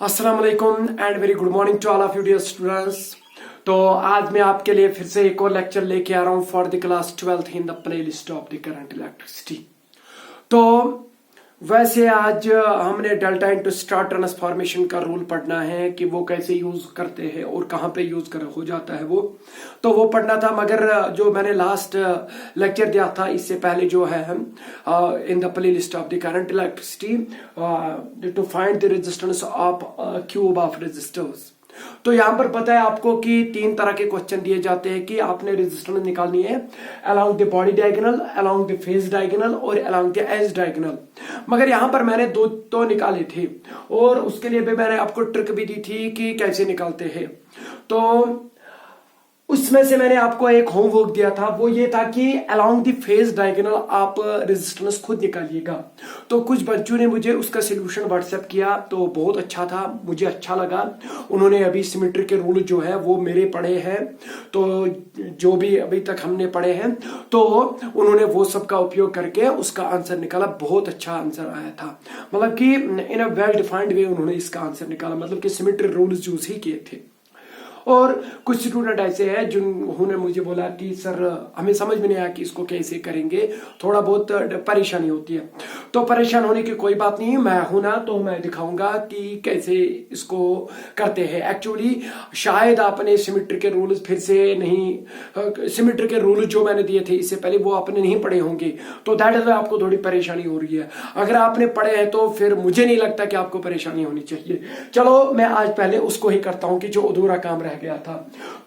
अस्सलाम वालेकुम and very good morning to all of you dear students. तो आज मैं आपके लिए फिर से एक और लेक्चर लेके आ रहा हूँ for the class 12th in the playlist of the current electricity. तो वैसे आज हमने डेल्टा इनटू स्टार ट्रांसफॉर्मेशन का रूल पढ़ना है कि वो कैसे यूज करते हैं और कहाँ पे यूज कर हो जाता है वो पढ़ना था। मगर जो मैंने लास्ट लेक्चर दिया था इससे पहले जो है हम in the playlist of the current electricity to find the resistance of cube of resistors. तो यहां पर पता है आपको कि तीन तरह के क्वेश्चन दिए जाते हैं कि आपने रेजिस्टेंस निकालनी है along the body diagonal, along the face diagonal और अलोंग द एज डायगोनल। मगर यहां पर मैंने दो तो निकाले थे और उसके लिए भी मैंने आपको ट्रिक भी दी थी कि कैसे निकालते हैं। तो उसमें से मैंने आपको एक होमवर्क दिया था, वो ये था कि अलोंग द फेस डायगोनल आप रेजिस्टेंस खुद निकालिएगा। तो कुछ बच्चों ने मुझे उसका सलूशन व्हाट्सएप किया तो बहुत अच्छा था, मुझे अच्छा लगा। उन्होंने अभी सिमेट्री के रूल जो है वो मेरे पढ़े हैं, तो जो भी अभी तक हमने पढ़े हैं तो उन्होंने वो सब का उपयोग करके उसका आंसर निकाला। बहुत अच्छा आंसर आया था, मतलब कि इन अ वेल डिफाइंड वे उन्होंने इसका आंसर निकाला, मतलब कि सिमेट्री रूल्स यूज ही किए थे। और कुछ स्टूडेंट ऐसे हैं जिन्होंने मुझे बोला कि सर हमें समझ में नहीं आया कि इसको कैसे करेंगे, थोड़ा बहुत परेशानी होती है। तो परेशान होने की कोई बात नहीं, मैं हूं ना तो मैं दिखाऊंगा कि कैसे इसको करते हैं। एक्चुअली शायद आपने सिमेट्री के रूल्स फिर से नहीं, सिमेट्री के रूल जो मैंने दिए थे इससे पहले वो आपने नहीं पढ़े होंगे, तो दैट इज आपको थोड़ी परेशानी हो रही है। अगर आपने पढ़े हैं तो फिर मुझे नहीं लगता कि आपको परेशानी होनी चाहिए। चलो मैं आज पहले उसको ही करता हूं कि जो अधूरा काम गया था।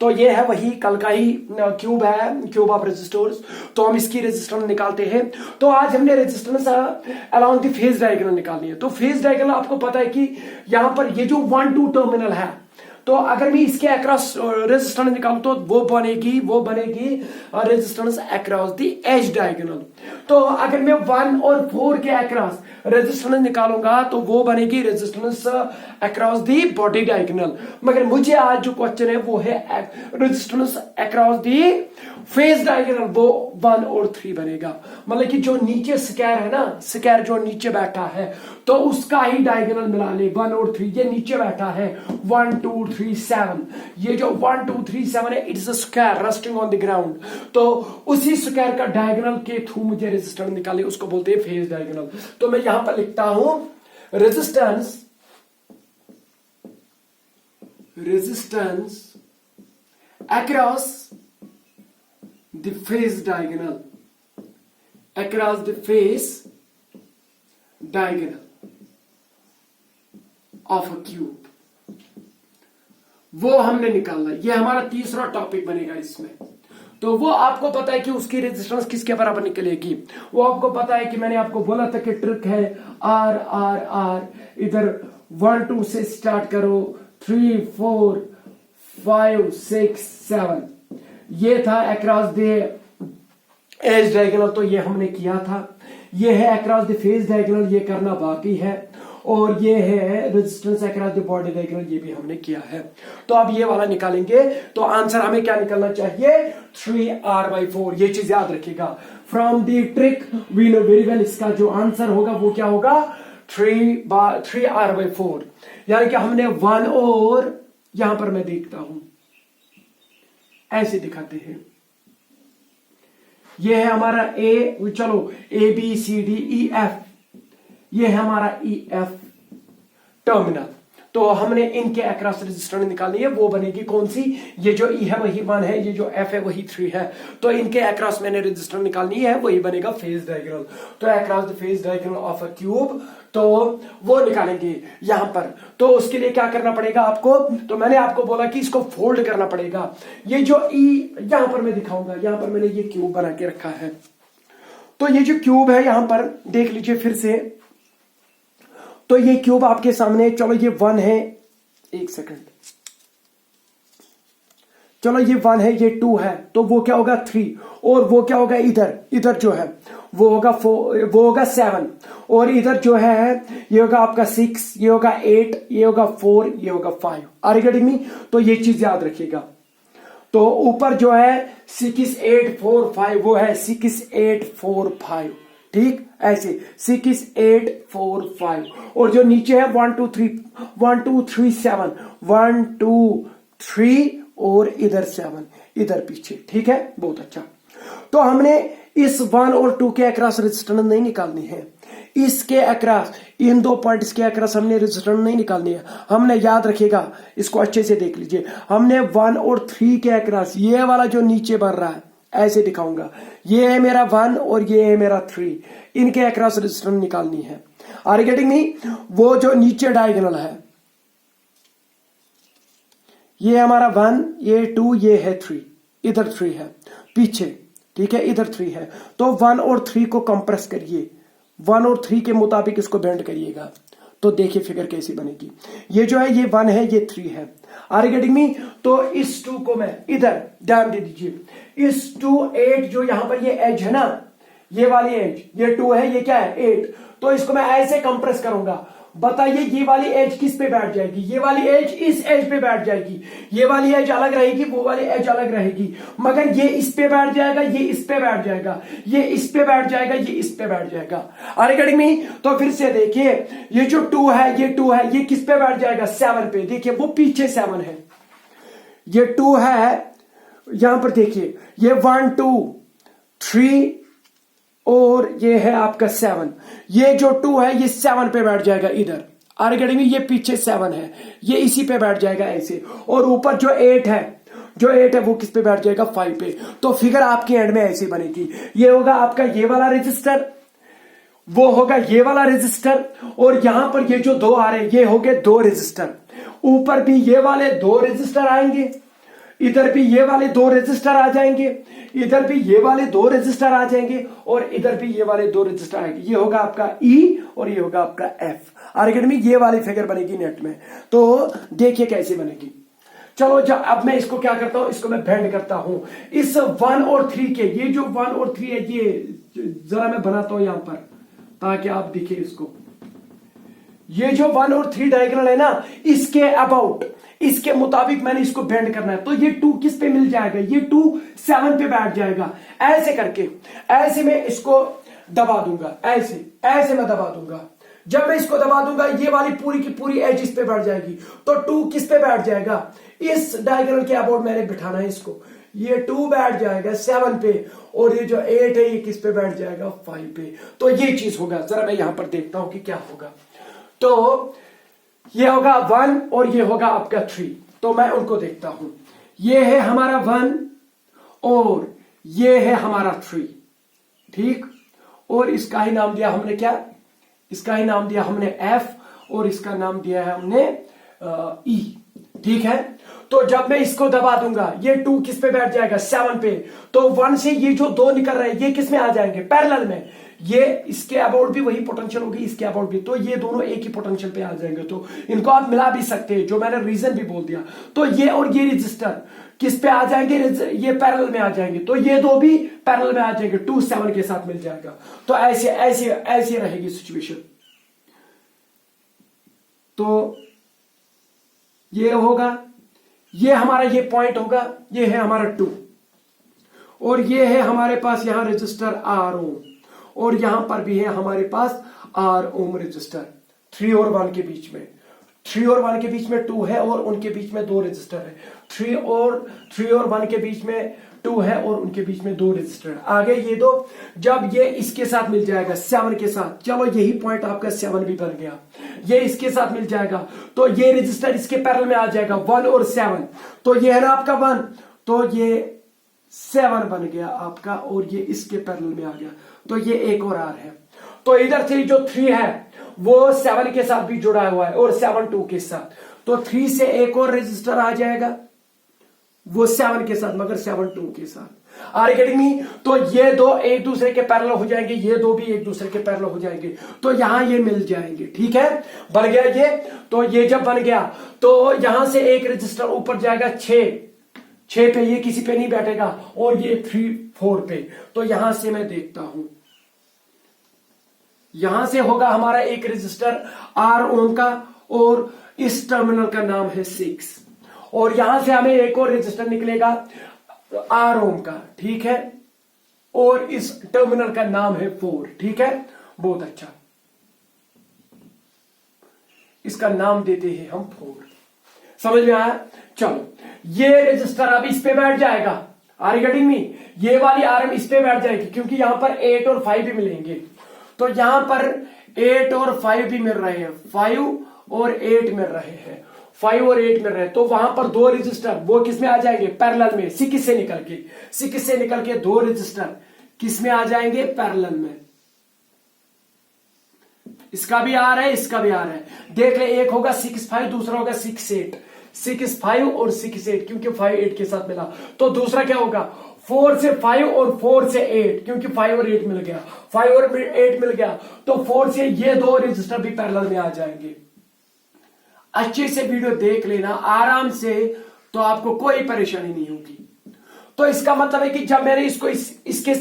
तो ये है वही कल का ही क्यूब है, क्यूब ऑफ रेजिस्टर्स। तो हम इसकी रेजिस्टेंस निकालते हैं। तो आज हमने resistance along the phase diagonal निकालनी है। तो फेज डायगोनल आपको पता है कि यहां पर ये जो 1-2 टर्मिनल है, तो अगर मैं इसके अक्रॉस रेजिस्टेंस निकालूं तो वो बनेगी resistance across the edge diagonal. तो अगर मैं 1 और 4 के अक्रॉस रेजिस्टेंस निकालूंगा तो वो बनेगी resistance across the body diagonal. मगर मुझे आज जो क्वेश्चन है वो है resistance across the phase diagonal, वो 1 और 3 बनेगा। मतलब कि जो नीचे स्क्वायर है ना, स्क्वायर जो नीचे बैठा है तो उसका ही डायगोनल मिला ले 1 और 3। ये नीचे बैठा है 1 2 3 7, ये जो 1 2 3 7 है it's a square resting on the ground. तो उसी स्क्वायर का डायगोनल के थ्रू मुझे रेजिस्टेंस निकाले, उसको बोलते हैं फेज डायगोनल। तो मैं यहां पर लिखता हूं resistance across the phase diagonal, across the face diagonal of a cube, वो हमने निकालना। ये हमारा तीसरा टॉपिक बनेगा इसमें। तो वो आपको पता है कि उसकी रेजिस्टेंस किसके बराबर निकलेगी, वो आपको पता है कि मैंने आपको बोला था कि ट्रिक है आर आर आर, इधर 1 2 से स्टार्ट करो, 3 4 5 6 7, ये था अक्रॉस द एज डायगोनल, तो ये हमने किया था। ये है अक्रॉस द फेस डायगोनल, ये करना बाकी है। और ये है resistance across the body diagonal, ये भी हमने किया है। तो अब ये वाला निकालेंगे तो आंसर हमें क्या निकलना चाहिए, 3R/4। ये चीज याद रखिएगा, from the trick we know very well इसका जो आंसर होगा वो क्या होगा, 3R/4। यानी कि हमने 1 और यहां पर मैं देखता हूं ऐसे दिखाते हैं, ये है हमारा ए, चलो ABCDEF, ये है हमारा EF टर्मिनल। तो हमने इनके अक्रॉस रेजिस्टेंस निकालनी है, वो बनेगी कौन सी, ये जो E है वही 1 है, ये जो F है वही 3 है। तो इनके अक्रॉस मैंने रेजिस्टेंस निकालनी है, वही बनेगा फेज डायगोनल। तो across the phase diagonal of a cube, तो वो निकालेंगे यहां पर। तो उसके लिए क्या करना पड़ेगा आपको, तो मैंने आपको बोला कि इसको फोल्ड करना पड़ेगा। ये जो E यहां पर मैं दिखाऊंगा, यहां पर मैंने ये क्यूब बना के रखा है। तो ये जो क्यूब है यहां पर देख लीजिए फिर से, तो ये क्यूब आपके सामने, चलो ये 1 है, एक सेकंड, चलो ये 1 है, ये 2 है, तो वो क्या होगा 3, और वो क्या होगा इधर जो है वो होगा 4, वो होगा 7, और इधर जो है ये होगा आपका 6, ये होगा 8, ये होगा 4, ये होगा 5। Are you getting me? तो ये चीज याद रखिएगा। तो ऊपर जो है 6 8 4 5 वो है 6 8 4 5, ठीक ऐसे 6 8 4 5 और जो नीचे है 1 2 3 1 2 3 7 1 2 3 और इधर 7 इधर पीछे। ठीक है, बहुत अच्छा। तो हमने इस 1 और 2 के अक्रॉस रेजिस्टेंस नहीं निकालनी है, इसके अक्रॉस इन दो पॉइंट्स के अक्रॉस हमने रेजिस्टेंस नहीं निकालनी है। हमने याद रखिएगा, इसको अच्छे से देख लीजिए, हमने 1 और 3 के अक्रॉस ये वाला जो नीचे बन रहा है ऐसे दिखाऊंगा, ये है मेरा 1 और ये है मेरा 3, इनके अक्रॉस रेजिस्टेंस निकालनी है। Are you getting me? वो जो नीचे डायगोनल है, ये हमारा 1, ये 2, ये है 3, इधर 3 है पीछे। ठीक है, इधर 3 है, तो 1 और 3 को कंप्रेस करिए, 1 और 3 के मुताबिक इसको बेंड करिएगा, तो देखिए फिगर कैसी बनेगी। ये जो है ये 1 है, ये 3 है। Are you getting me? तो इस 2 को मैं इधर ध्यान दे दीजिए, इस 2 8 जो यहां पर ये एज है ना, ये वाली एज, ये 2 है, ये क्या है 8, तो इसको मैं ऐसे कंप्रेस करूंगा। बताइए ये वाली एज किस पे बैठ जाएगी? ये वाली एज इस एज पे बैठ जाएगी, ये वाली एज अलग रहेगी, वो वाली एज अलग रहेगी, मगर ये इस पे बैठ जाएगा, ये इस पे बैठ जाएगा, ये इस पे बैठ जाएगा, ये इस पे बैठ जाएगा। Are you getting me? तो फिर से देखिए, ये जो 2 है, ये 2 है, ये किस पे बैठ जाएगा? 7 पे। देखिए वो पीछे 7 है, ये 2 है, यहां पर देखिए ये 1 2 3 और ये है आपका 7, ये जो 2 है ये 7 पे बैठ जाएगा इधर। Are you getting me? ये पीछे 7 है, ये इसी पे बैठ जाएगा ऐसे, और ऊपर जो 8 है, जो 8 है वो किस पे बैठ जाएगा? 5 पे। तो फिगर आपके एंड में ऐसी बनेगी, ये होगा आपका ये वाला रजिस्टर, वो होगा ये वाला रजिस्टर, और यहां पर ये जो 2 आ रहे हैं ये हो गए 2 रजिस्टर, ऊपर भी ये वाले 2 रजिस्टर आएंगे, इधर भी ये वाले 2 रजिस्टर आ जाएंगे, इधर भी ये वाले 2 रजिस्टर आ जाएंगे, और इधर भी ये वाले 2 रजिस्टर आएंगे। ये होगा आपका ई और ये होगा आपका F. Are you getting me? ये वाली फिगर बनेगी नेट में। तो देखिए कैसी बनेगी। चलो जब अब मैं इसको क्या करता हूं, इसको मैं बेंड करता हूं इस 1 और 3 के, ये जो 1 और 3 है ये जरा मैं बनाता हूं यहां पर ताकि आप दिखे इसको। ये जो 1 और 3 डायगोनल है ना, इसके अबाउट, इसके मुताबिक मैंने इसको बेंड करना है। तो ये 2 किस पे मिल जाएगा? ये 2 7 पे बैठ जाएगा। ऐसे करके ऐसे मैं इसको दबा दूंगा, ऐसे ऐसे मैं दबा दूंगा। जब मैं इसको दबा दूंगा ये वाली पूरी की पूरी एज इस पे बैठ जाएगी, तो 2 किस पे बैठ जाएगा? इस डायगोनल के अबाउट मैंने बिठाना है इसको, ये 2 बैठ जाएगा 7 पे, और ये जो 8 है ये किस पे बैठ जाएगा? 5 पे। तो ये चीज होगा, जरा मैं यहां पर देखता हूं कि क्या होगा। तो ये होगा 1 और ये होगा आपका 3, तो मैं उनको देखता हूं। ये है हमारा 1 और ये है हमारा 3, ठीक, और इसका ही नाम दिया हमने क्या? इसका ही नाम दिया हमने F, और इसका नाम दिया है हमने E। ठीक है, तो जब मैं इसको दबा दूंगा ये 2 किस पे बैठ जाएगा? 7 पे। तो 1 से ये जो 2 निकल रहे हैं ये किस में आ जाएंगे? पैरेलल में। ये इसके अबाउट भी वही पोटेंशियल होगी, इसके अबाउट भी, तो ये दोनों एक ही पोटेंशियल पे आ जाएंगे। तो इनको आप मिला भी सकते हैं, जो मैंने रीजन भी बोल दिया। तो ये और ये रजिस्टर किस पे आ जाएंगे? ये पैरेलल में आ जाएंगे, तो ये दो भी पैरेलल में आ जाएंगे, 2 7 के साथ मिल जाएगा। तो ऐसे ऐसे ऐसे रहेगी सिचुएशन। तो ये होगा, ये हमारा ये पॉइंट होगा, ये है हमारा 2, और ये है हमारे पास यहां रजिस्टर R ओम, और यहां पर भी है हमारे पास R ओम रजिस्टर 3 और 1 के बीच में। 3 और 1 के बीच में 2 है और उनके बीच में 2 रजिस्टर है। 3 और 1 के बीच में 2 है और उनके बीच में 2 रजिस्टर। आगे ये दो, जब ये इसके साथ मिल जाएगा 7 के साथ, चलो यही पॉइंट आपका 7 भी बन गया, ये इसके साथ मिल जाएगा, तो ये रजिस्टर इसके पैरेलल में आ जाएगा 1 और 7, तो ये है ना आपका 1, तो ये 7 बन गया आपका, और ये इसके पैरेलल में आ गया, तो ये एक और R है। तो इधर से जो 3 है वो 7 के साथ भी जुड़ा हुआ है, और 7 2 के साथ, तो 3 से एक और रजिस्टर आ जाएगा वो 7 के साथ, मगर 7 2 के साथ। Are you getting me? तो ये दो एक दूसरे के पैरेलल हो जाएंगे, ये दो भी एक दूसरे के पैरेलल हो जाएंगे, तो यहां ये मिल जाएंगे। ठीक है, बन गया ये। तो ये जब बन गया तो यहां से एक रजिस्टर ऊपर जाएगा 6 पे, ये किसी पे नहीं बैठेगा, और ये 3 4 पे। तो यहां से मैं देखता हूं, यहां से होगा हमारा एक रजिस्टर R ओम का, और इस टर्मिनल का नाम है 6, और यहां से हमें एक और रजिस्टर निकलेगा R ओम का। ठीक है, और इस टर्मिनल का नाम है 4। ठीक है, बहुत अच्छा, इसका नाम देते हैं हम 4। समझ में आया? चलो, ये रजिस्टर अब इस पे बैठ जाएगा। Are you getting me? ये वाली आरएम इस पे बैठ जाएगी क्योंकि यहां पर 8 और 5 भी मिलेंगे। तो यहां पर 8 और 5 भी मिल रहे हैं, 5 और 8 मिल रहे हैं, 5 और 8 मिल रहे हैं। तो वहां पर 2 रजिस्टर वो किस में आ जाएंगे? पैरेलल में। सिक से निकल के 2 रजिस्टर किस में आ जाएंगे? पैरेलल में। इसका भी आ रहा है, इसका भी आ रहा है। देख ले, एक होगा 6-5, दूसरा होगा 6-8। 6-5 और 6-8 क्योंकि 5-8 के साथ मिला। तो दूसरा क्या होगा? 4 से 5 और 4 से 8 क्योंकि 5 और 8 मिल गया, 5 और 8 मिल गया। तो 4 से ये 2 रजिस्टर भी पैरेलल में आ जाएंगे। अच्छे से वीडियो देख लेना आराम से, तो आपको कोई परेशानी नहीं होगी। तो इसका मतलब है कि जब मैंने इसको इसके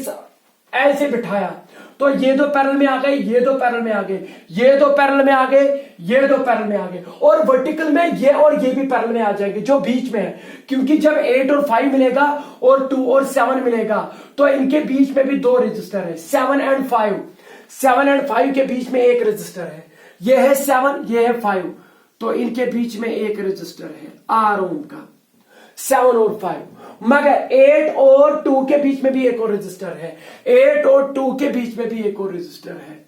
ऐसे बिठाया तो ये 2 पैरेलल में आ गए, ये 2 पैरेलल में आ गए, ये 2 पैरेलल में आ गए, ये 2 पैरेलल में आ गए, और वर्टिकल में ये और ये भी पैरेलल में आ जाएंगे जो बीच में है। क्योंकि जब 8 और 5 मिलेगा और 2 और 7 मिलेगा तो इनके बीच में भी 2 रजिस्टर है, 7 एंड 5। 7 एंड 5 के बीच में एक रजिस्टर है, ये है 7, ये है 5, तो इनके बीच में एक रजिस्टर है आर ओम का, 7 और 5। मगर 8 और 2 के बीच में भी एक और रजिस्टर है, 8 और 2 के बीच में भी एक और रजिस्टर है।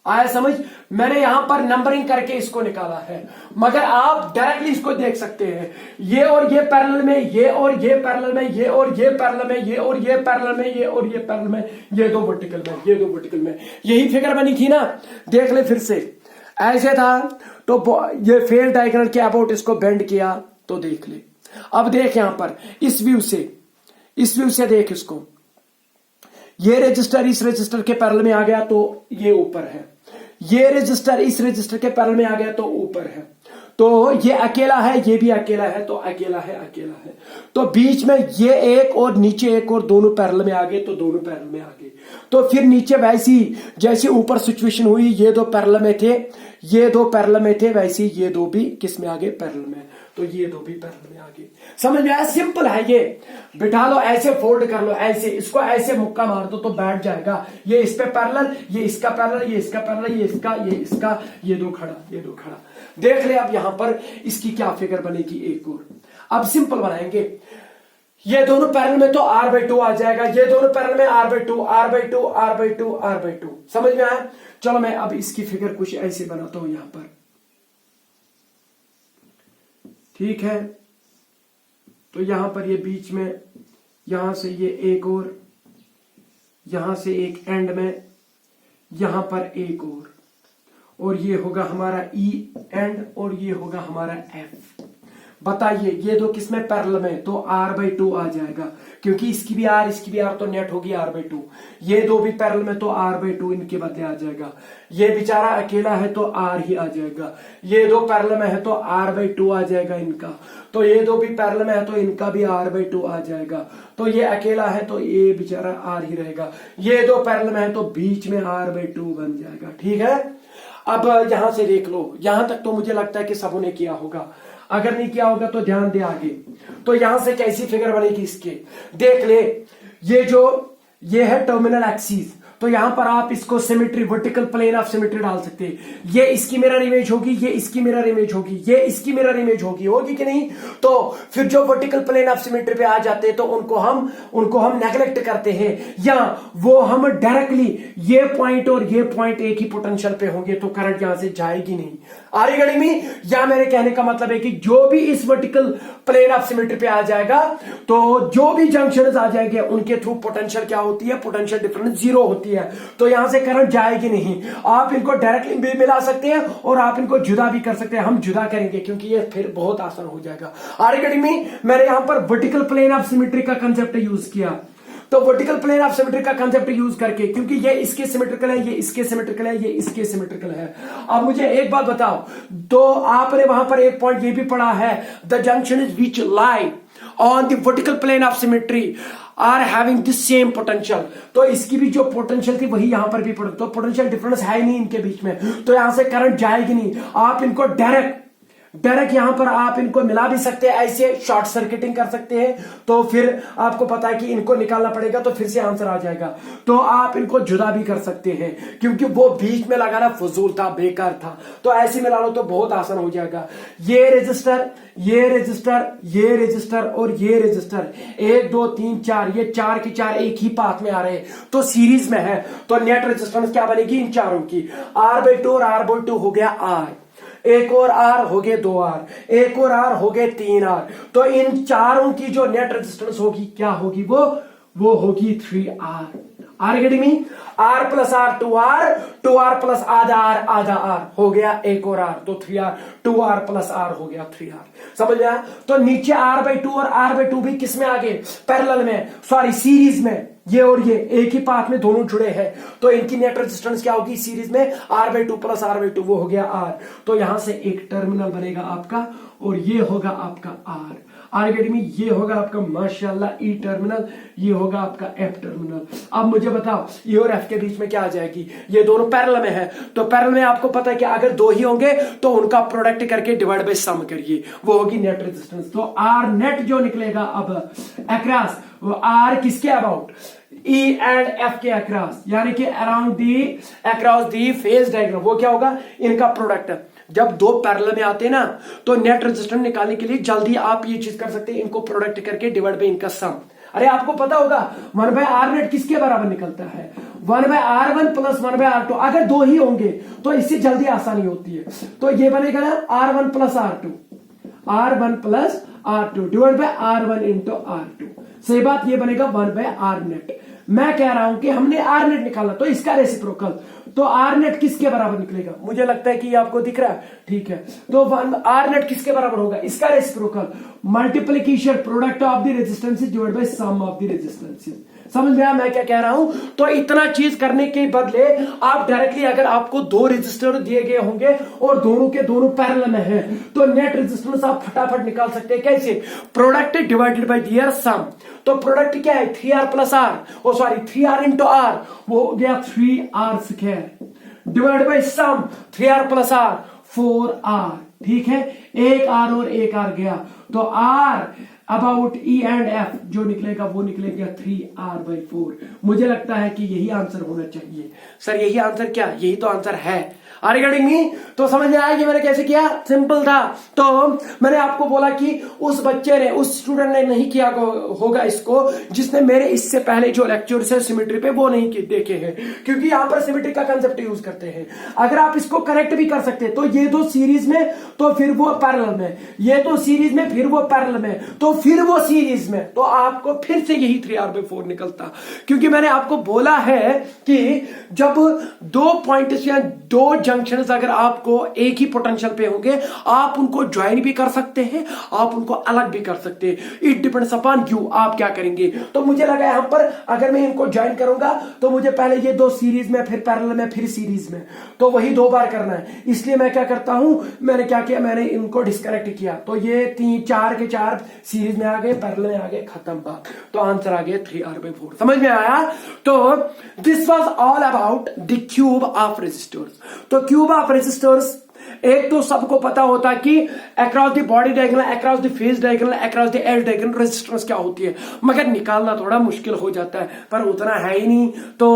आया समझ? मैंने यहां पर नंबरिंग करके इसको निकाला है, मगर आप डायरेक्टली इसको देख सकते हैं। ये और ये पैरेलल में, ये और ये पैरेलल में, ये और ये पैरेलल में, ये और ये पैरेलल में, ये और ये पैरेलल में, ये 2 वर्टिकल में, ये 2 वर्टिकल में। यही फिगर बनी थी ना? देख ले फिर से, ऐसे था तो ये फेल डायगोनल के अबाउट इसको बेंड किया तो देख ले। अब देख यहां पर इस व्यू से देख इसको, ये रजिस्टर इस रजिस्टर के पैरेलल में आ गया तो ये ऊपर है, ये रजिस्टर इस रजिस्टर के पैरेलल में आ गया तो ऊपर है। तो ये अकेला है, ये भी अकेला है, तो अकेला है। तो बीच में ये एक और नीचे एक और दोनों पैरेलल में आ गए तो दोनों पैरेलल में आ गए। तो फिर नीचे वैसी जैसे ऊपर सिचुएशन हुई, ये 2 पैरेलल में थे, ये 2 पैरेलल में थे, वैसे ये 2 भी किस में आ गए? पैरेलल में। तो ये 2 भी पैरेलल में आ गए। समझ में आया? सिंपल है ये। बिठा लो, ऐसे फोल्ड कर लो, ऐसे इसको ऐसे मुक्का मार दो तो बैठ जाएगा। ये इस पे पैरेलल, ये इसका पैरेलल, ये इसका पैरेलल, ये इसका, ये इसका, ये 2 खड़ा, ये 2 खड़ा। देख ले अब यहां पर इसकी क्या फिगर बनेगी एक और। अब सिंपल बनाएंगे, ये दोनों पैरेलल में तो r/2 आ जाएगा, ये दोनों पैरेलल में r/2। समझ में आया? चलो मैं अब इसकी फिगर कुछ ऐसे बनाता हूं यहां पर। ठीक है, तो यहां पर ये बीच में, यहां से ये एक और, यहां से एक एंड में, यहां पर एक और ये होगा हमारा ई एंड और ये होगा हमारा एफ। बताइए ये 2 किसमें? पैरेलल में, तो r/2 आ जाएगा क्योंकि इसकी भी r तो नेट होगी r/2। ये 2 भी पैरेलल में तो r/2 इनके बदले आ जाएगा। ये बेचारा अकेला है तो r ही आ जाएगा। ये 2 पैरेलल में है तो r/2 आ जाएगा इनका। तो ये 2 भी पैरेलल में है तो इनका भी r/2 आ जाएगा। तो ये अकेला है तो ये बेचारा r ही रहेगा। ये 2 पैरेलल में है तो बीच में r/2 बन जाएगा। ठीक है, अब यहां से देख लो, यहां तक तो मुझे लगता है कि सबों ने किया होगा। अगर नहीं किया होगा तो ध्यान दे आगे। तो यहां से कैसी फिगर बनेगी इसके? देख ले, ये है टर्मिनल एक्सिस, तो यहां पर आप इसको symmetry, vertical plane of symmetry डाल सकते हैं। ये इसकी मिरर इमेज होगी, ये इसकी मिरर इमेज होगी, ये इसकी मिरर इमेज होगी कि नहीं? तो फिर जो वर्टिकल प्लेन ऑफ सिमेट्री पे आ जाते हैं तो उनको हम नेग्लेक्ट करते हैं, या वो हम डायरेक्टली ये पॉइंट और ये पॉइंट एक ही पोटेंशियल पे होंगे तो करंट यहां से जाएगी नहीं। Are you getting me? या मेरे कहने का मतलब है कि जो भी इस वर्टिकल प्लेन ऑफ सिमेट्री पे आ जाएगा तो जो भी जंक्शन आ जाएंगे उनके थ्रू पोटेंशियल क्या होती है? पोटेंशियल डिफरेंस 0 होती है। तो यहां से करंट जाएगी नहीं। आप इनको डायरेक्टली भी मिला सकते हैं और आप इनको जुदा भी कर सकते हैं। हम जुदा करेंगे क्योंकि ये फिर बहुत आसान हो जाएगा। Are you getting me? मैंने यहां पर वर्टिकल प्लेन ऑफ सिमेट्री का कंसेप्ट यूज किया। तो वर्टिकल प्लेन ऑफ सिमेट्री का कंसेप्ट यूज करके, क्योंकि ये इसके सिमेट्रिकल है, ये इसके सिमेट्रिकल है, ये इसके सिमेट्रिकल है। अब मुझे एक बात बताओ, तो आपने वहां पर एक पॉइंट ये भी पढ़ा है, the junction is which lie on the vertical plane of symmetry are having the same potential. तो इसकी भी जो पोटेंशियल थी वही यहां पर भी तो पोटेंशियल डिफरेंस है ही नहीं इनके बीच में, तो यहां से करंट जाएगी नहीं। आप इनको डायरेक्ट यहां पर आप इनको मिला भी सकते हैं, ऐसे शॉर्ट सर्किटिंग कर सकते हैं, तो फिर आपको पता है कि इनको निकालना पड़ेगा तो फिर से आंसर आ जाएगा। तो आप इनको जुदा भी कर सकते हैं, क्योंकि वो बीच में लगाना फजूल था, बेकार था, तो ऐसे मिला लो तो बहुत आसान हो जाएगा। ये रजिस्टर, ये रजिस्टर, ये रजिस्टर और ये रजिस्टर, 1 2 3 4, ये 4 के 4 एक ही पाथ में आ रहे हैं, तो सीरीज में है, तो नेट रेजिस्टेंस क्या बनेगी इन चारों की, R/2 और R/2 हो गया R, एक और R हो गए 2R, एक और R हो गए 3R, तो इन चारों की जो नेट रेजिस्टेंस होगी क्या होगी, वो होगी 3R। Are getting me? R plus R 2R plus आधा R हो गया एक और R, तो 3R, 2R प्लस R हो गया 3R। समझ गया? तो नीचे R/2 और R/2 भी किस में आ गए, पैरेलल में, सॉरी सीरीज में, ये और ये एक ही पाथ में दोनों जुड़े हैं, तो इनकी नेट रेजिस्टेंस क्या होगी सीरीज में, R/2 प्लस R/2 वो हो गया R। तो यहां से एक टर्मिनल बनेगा आपका, और ये होगा आपका R। Are getting me? ये होगा आपका माशाल्लाह E टर्मिनल, ये होगा आपका F टर्मिनल। अब मुझे बताओ E और F के बीच में क्या आ जाएगी, ये दोनों पैरेलल में है, तो पैरेलल में आपको पता है कि अगर दो ही होंगे तो उनका प्रोडक्ट करके डिवाइड बाय सम करिए, वो होगी नेट रेजिस्टेंस। तो R नेट जो निकलेगा अब अक्रॉस, वो R किसके अबाउट, E एंड F के अक्रॉस, यानी कि around the across the phase diagram, वो क्या होगा, इनका प्रोडक्ट। जब दो पैरेलल में आते हैं ना, तो नेट रेजिस्टेंस निकालने के लिए जल्दी आप ये चीज कर सकते हैं, इनको प्रोडक्ट करके डिवाइड बाय इनका सम। अरे आपको पता होगा 1/R नेट किसके बराबर निकलता है, 1/R1 प्लस 1/R2। अगर दो ही होंगे तो इससे जल्दी आसानी होती है, तो ये बनेगा ना R1 plus R2 divide by R1 into R2। सही बात, ये बनेगा 1/R नेट। मैं कह रहा हूं कि हमने R नेट निकाला, तो इसका रेसिप्रोकल, तो R नेट किसके बराबर निकलेगा, मुझे लगता है कि ये आपको दिख रहा है, ठीक है। तो R नेट किसके बराबर होगा, इसका reciprocal, multiplication product of the resistances divide by sum of the resistances. समझ में आया मैं क्या कह रहा हूं? तो इतना चीज करने के बदले आप डायरेक्टली, अगर आपको दो रेजिस्टर दिए गए होंगे और दोनों के दोनों पैरेलल में है, तो नेट रेजिस्टेंस आप फटाफट निकाल सकते हैं। कैसे? Product divided by their sum. तो प्रोडक्ट क्या है, 3R plus R, oh sorry 3R into R, वो हो गया 3R square, divide by sum 3R plus R 4R, ठीक है। एक R और एक R गया, तो R about E and F जो निकलेगा वो निकलेगा 3R/4। मुझे लगता है कि यही आंसर होना चाहिए। सर यही आंसर क्या, यही तो आंसर है। Are getting me? तो समझ में आया कि मैंने कैसे किया, सिंपल था। तो मैंने आपको बोला कि उस बच्चे ने, उस स्टूडेंट ने नहीं किया होगा इसको, जिसने मेरे इससे पहले जो लेक्चर है सिमेट्री पे वो नहीं देखे हैं, क्योंकि यहां पर सिमेट्री का कंसेप्ट यूज करते हैं। अगर आप इसको करेक्ट भी कर सकते हैं, तो ये दो सीरीज में तो फिर वो पैरेलल में, ये तो सीरीज में फिर वो पैरेलल में, तो फिर वो सीरीज में, तो आपको फिर से यही 3R/4 निकलता। क्योंकि मैंने आपको बोला है कि जब दो पॉइंट्स या दो जंक्शंस अगर आपको एक ही पोटेंशियल पे होंगे, आप उनको ज्वाइन भी कर सकते हैं, आप उनको अलग भी कर सकते हैं। इट डिपेंड्स अपॉन यू, आप क्या करेंगे। तो मुझे लगा यहां पर अगर मैं इनको ज्वाइन करूंगा तो मुझे पहले ये दो सीरीज में, फिर पैरेलल में, फिर सीरीज में, तो वही 2 बार करना है। इसलिए मैं क्या करता हूं, मैंने क्या किया, मैंने इनको डिस्कनेक्ट किया, तो ये 4 के 4 सीरीज में आ गए, पैरेलल में आ गए, खत्म बात। तो आंसर आ गया 3R/4। समझ में आया? तो this was all about the cube of resistors. तो क्यूब ऑफ रेजिस्टर्स, एक तो सबको पता होता है कि across the body diagonal, across the face diagonal, across the edge diagonal resistance क्या होती है, मगर निकालना थोड़ा मुश्किल हो जाता है, पर उतना है ही नहीं। तो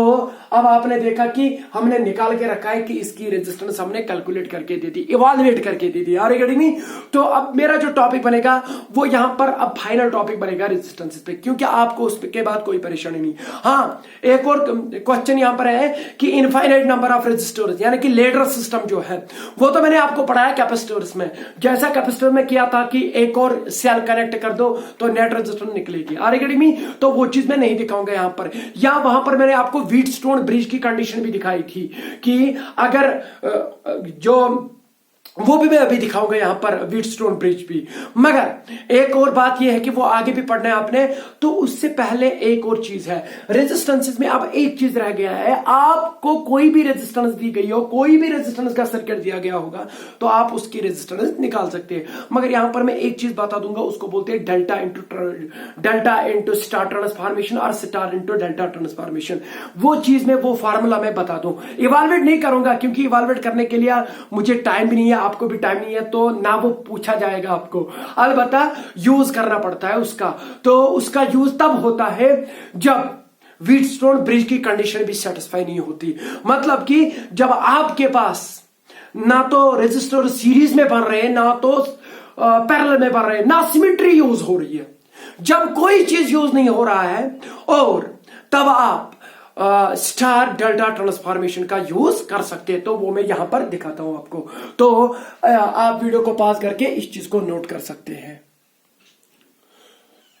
अब आपने देखा कि हमने निकाल के रखा है कि इसकी रेजिस्टेंस हमने कैलकुलेट करके दे दी, इवैल्यूएट करके दे दी। Are you getting me? तो अब मेरा जो टॉपिक बनेगा वो यहां पर अब फाइनल टॉपिक बनेगा रेजिस्टेंस पे, क्योंकि आपको उसके बाद कोई परेशानी नहीं। हाँ, एक और क्वेश्चन यहां पर है कि इनफाइनाइट नंबर ऑफ रेजिस्टर्स, यानी कि लेडर सिस्टम जो है, वो तो मैंने आपको पढ़ाया कैपेसिटर्स में। जैसा कैपेसिटर में किया था कि एक और सेल कनेक्ट कर दो तो नेट रेजिस्टेंस निकलेगी। Are you getting me? तो वो चीज मैं नहीं दिखाऊंगा यहां पर। या वहां पर मैंने आपको व्हीटस्टोन ब्रिज की कंडीशन भी दिखाई थी कि अगर जो, वो भी मैं अभी दिखाऊंगा यहां पर, व्हीटस्टोन ब्रिज भी। मगर एक और बात यह है कि वो आगे भी पढ़ना है आपने, तो उससे पहले एक और चीज है रेजिस्टेंसेस में। अब एक चीज रह गया है, आपको कोई भी रेजिस्टेंस दी गई हो, कोई भी रेजिस्टेंस का सर्किट दिया गया होगा, तो आप उसकी रेजिस्टेंस निकाल सकते हैं। मगर यहां पर मैं एक चीज बता दूंगा, उसको बोलते हैं डेल्टा इंटू स्टार ट्रांसफॉर्मेशन और स्टार इंटू डेल्टा ट्रांसफॉर्मेशन। वो चीज में, वो फार्मूला मैं बता दूं, इवैल्यूएट नहीं करूंगा, क्योंकि इवैल्यूएट करने के लिए मुझे टाइम भी नहीं है, आपको भी टाइम नहीं है तो ना वो पूछा जाएगा आपको, अलबत्ता यूज करना पड़ता है उसका। तो उसका यूज तब होता है जब व्हीटस्टोन ब्रिज की कंडीशन भी सेटिस्फाई नहीं होती। मतलब कि जब आपके पास ना तो रेजिस्टर सीरीज में बन रहे, ना तो पैरेलल में बन रहे, ना सिमेट्री यूज हो रही है, जब कोई चीज यूज नहीं हो रहा है, और तब आप स्टार डेल्टा ट्रांसफॉर्मेशन का यूज कर सकते हैं। तो वो मैं यहां पर दिखाता हूं आपको। तो आप वीडियो को पॉज करके इस चीज को नोट कर सकते हैं।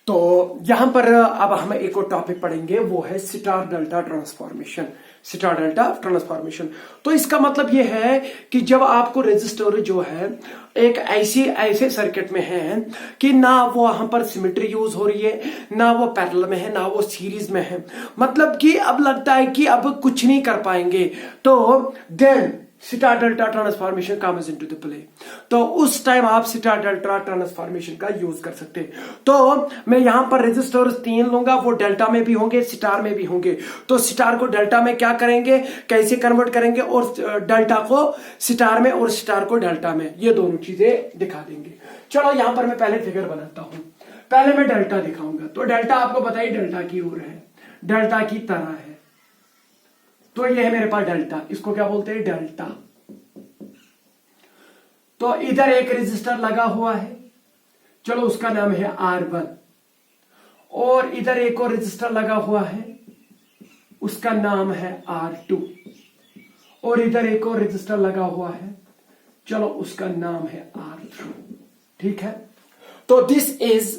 तो यहां पर अब हम एक और टॉपिक पढ़ेंगे, वो है star delta transformation. Star delta transformation, तो इसका मतलब यह है कि जब आपको रेजिस्टर जो है एक ऐसे सर्किट में है कि ना वो वहां पर सिमेट्री यूज हो रही है, ना वो पैरेलल में है, ना वो सीरीज में है, मतलब कि अब लगता है कि अब कुछ नहीं कर पाएंगे, तो then star delta transformation comes into the play. तो उस टाइम आप स्टार डेल्टा ट्रांसफॉर्मेशन का यूज कर सकते हैं। तो मैं यहां पर रेजिस्टर्स 3 लूंगा, वो डेल्टा में भी होंगे, स्टार में भी होंगे। तो स्टार को डेल्टा में क्या करेंगे, कैसे कन्वर्ट करेंगे, और डेल्टा को स्टार में और स्टार को डेल्टा में, ये दोनों चीजें दिखा देंगे। चलो यहां पर मैं पहले फिगर बनाता हूं। पहले मैं डेल्टा दिखाऊंगा। तो डेल्टा आपको बताइए डेल्टा की ओर है, डेल्टा की तरह है। तो ये है मेरे पास डेल्टा, इसको क्या बोलते हैं, डेल्टा। तो इधर एक रेजिस्टर लगा हुआ है, चलो उसका नाम है R1, और इधर एक और रेजिस्टर लगा हुआ है, उसका नाम है R2, और इधर एक और रेजिस्टर लगा हुआ है, चलो उसका नाम है R3। ठीक है, तो this is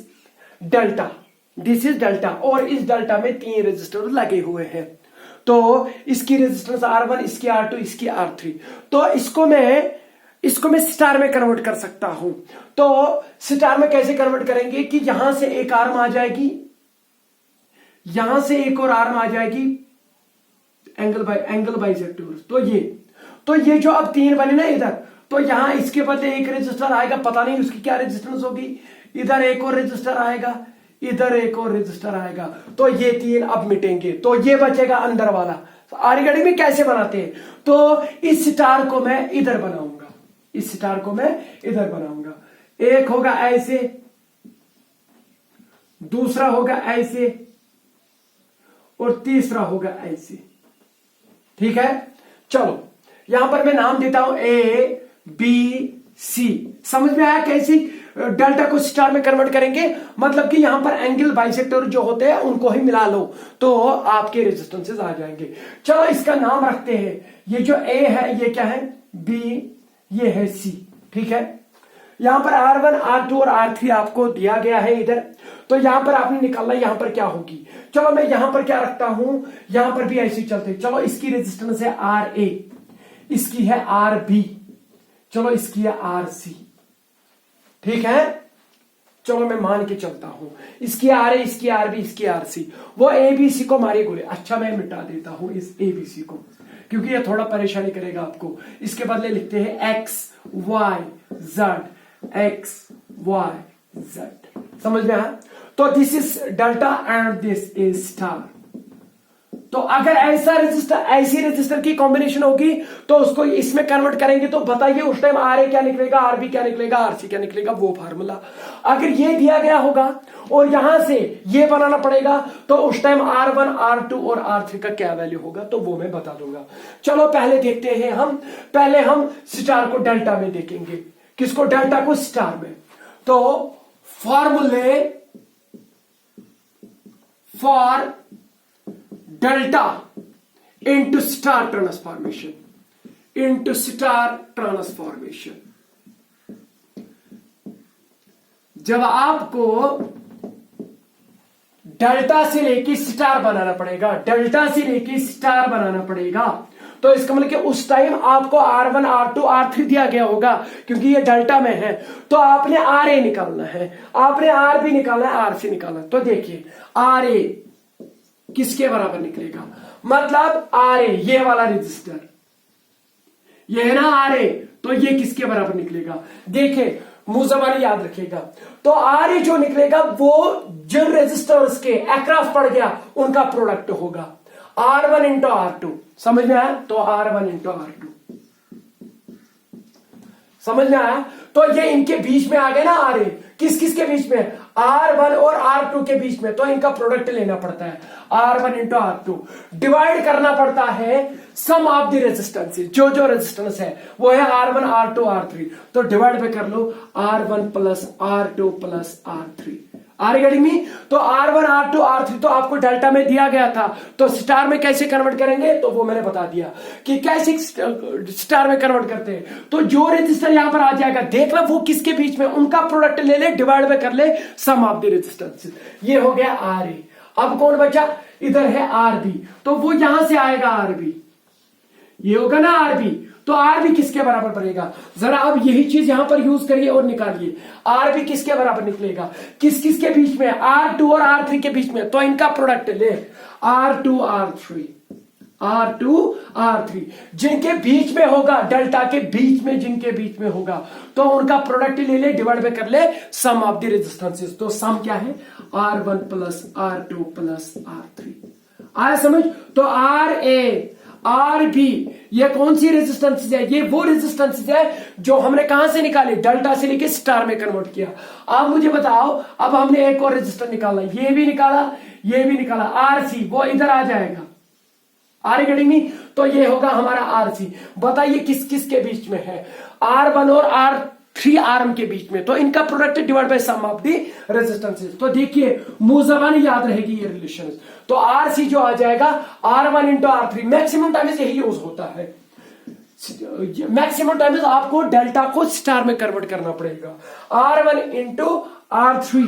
delta, this is delta, और इस डेल्टा में 3 रेजिस्टर लगे हुए हैं। तो इसकी रेजिस्टेंस R1, इसकी R2, इसकी R3। तो इसको मैं स्टार में कन्वर्ट कर सकता हूं। तो स्टार में कैसे कन्वर्ट करेंगे कि यहां से एक आर्म आ जाएगी, यहां से एक और आर्म आ जाएगी, एंगल बाइसेक्टर। तो ये जो अब 3 बने ना इधर, तो यहां इसके बदले एक रेजिस्टर आएगा, पता नहीं उसकी क्या रेजिस्टेंस होगी, इधर एक और रेजिस्टर आएगा, इधर एक और रेजिस्टर आएगा, तो ये 3 अब मिटेंगे, तो ये बचेगा अंदर वाला। आरगड़ी में कैसे बनाते हैं, तो इस स्टार को मैं इधर बनाऊंगा, इस स्टार को मैं इधर बनाऊंगा। एक होगा ऐसे, दूसरा होगा ऐसे, और तीसरा होगा ऐसे। ठीक है, चलो यहां पर मैं नाम देता हूं ABC। समझ में आया कैसे डेल्टा को स्टार में कन्वर्ट करेंगे, मतलब कि यहां पर एंगल बाइसेक्टर जो होते हैं उनको ही मिला लो तो आपके रेजिस्टेंसेस आ जाएंगे। चलो इसका नाम रखते हैं, ये जो A है ये क्या है, B, ये है C। ठीक है, यहां पर R1, R2 और R3 आपको दिया गया है इधर। तो यहां पर आपने निकालना यहां पर क्या होगी। चलो मैं यहां पर क्या रखता हूं, यहां पर भी ऐसे चलते। चलो इसकी रेजिस्टेंस है RA, इसकी है RB, चलो इसकी है RC। ठीक है, चलो मैं मान के चलता हूं, इसकी RA, इसकी RB, इसकी RC। वो ABC को मारे गोले। अच्छा मैं मिटा देता हूं इस ABC को, क्योंकि ये थोड़ा परेशानी करेगा आपको। इसके बदले लिखते हैं X Y Z, X Y Z। समझ में आया। तो this is delta and this is star. तो अगर ऐसा रेजिस्टर, ऐसी रेजिस्टर की कॉम्बिनेशन होगी तो उसको इसमें कन्वर्ट करेंगे, तो बताइए उस टाइम RA क्या निकलेगा, RB क्या निकलेगा, RC क्या निकलेगा, वो फार्मूला। अगर ये दिया गया होगा और यहां से ये बनाना पड़ेगा, तो उस टाइम R1, R2 और R3 का क्या वैल्यू होगा, तो वो मैं बता दूंगा। चलो पहले देखते हैं पहले हम स्टार को डेल्टा में देखेंगे। किसको, डेल्टा को स्टार में। तो फॉर्मूले for delta into star transformation, into star transformation. जब आपको डेल्टा से लेके स्टार बनाना पड़ेगा, डेल्टा से लेके स्टार बनाना पड़ेगा, तो इसका मतलब कि उस टाइम आपको R1, R2, R3 दिया गया होगा, क्योंकि ये डेल्टा में है। तो आपने RA निकालना है, आपने RB निकालना है, RC निकालना है। तो देखिए RA किसके बराबर निकलेगा, मतलब RA ये वाला रजिस्टर, ये है ना RA, तो ये किसके बराबर निकलेगा। देखिए मुजबानी याद रखिएगा। तो RA जो निकलेगा वो जिन रेजिस्टर्स के अक्रॉस पड़ गया उनका प्रोडक्ट होगा, R1 इंटू R2। समझ में आया, तो R1 इंटू R2। समझ में आया? तो ये इनके बीच में आ गए ना आर ए, किस किस के बीच में? R1 और R2 के बीच में। तो इनका प्रोडक्ट लेना पड़ता है R1 इंटू R2, डिवाइड करना पड़ता है सम ऑफ द रेजिस्टेंसेस, जो जो रेजिस्टेंस है वो है R1 R2 R3, तो डिवाइड पे कर लो R1 plus R2 plus R3। Are getting me? तो R1 R2 R3 तो आपको डेल्टा में दिया गया था, तो स्टार में कैसे कन्वर्ट करेंगे तो वो मैंने बता दिया कि कैसे स्टार में कन्वर्ट करते हैं। तो जो रेजिस्टर यहां पर आ जाएगा, देख लो वो किसके बीच में, उनका प्रोडक्ट ले ले, डिवाइड में कर ले सम ऑफ द रेजिस्टेंस। ये हो गया आर ए। अब कौन बचा? इधर है आर बी, तो वो यहां से आएगा आर बी, ये होगा ना आर बी। तो आर बी किसके बराबर बनेगा? जरा अब यही चीज यहां पर यूज करिए और निकालिए। आर बी किसके बराबर निकलेगा? किस किस के बीच में? R2 और R3 के बीच में। तो इनका प्रोडक्ट ले R2 R3, R2 R3, जिनके बीच में होगा, डेल्टा के बीच में, जिनके बीच में होगा, तो उनका प्रोडक्ट ले ले, डिवाइड में कर ले सम ऑफ द रेजिस्टेंसेस। तो सम क्या है? R1 plus R2 plus R3। आया समझ? तो आर ए आर बी ये कौन सी रेजिस्टेंस है? ये वो रेजिस्टेंस है जो हमने कहां से निकाली? डेल्टा से लेके स्टार में कन्वर्ट किया। अब मुझे बताओ, अब हमने एक और रेजिस्टर निकाला, ये भी निकाला, ये भी निकाला, आरसी वो इधर आ जाएगा। Are getting me? तो ये होगा हमारा आरसी। बताइए किस किस के बीच में है? R1 और R3 आर्म के बीच में। तो इनका product divide by sum of the resistances. तो देखिए मुंह जबानी याद रहेगी ये रिलेशन। तो आरसी जो आ जाएगा R1 into R3। Maximum times यही यूज होता है, मैक्सिमम टाइम्स आपको डेल्टा को स्टार में कन्वर्ट करना पड़ेगा। R1 into R3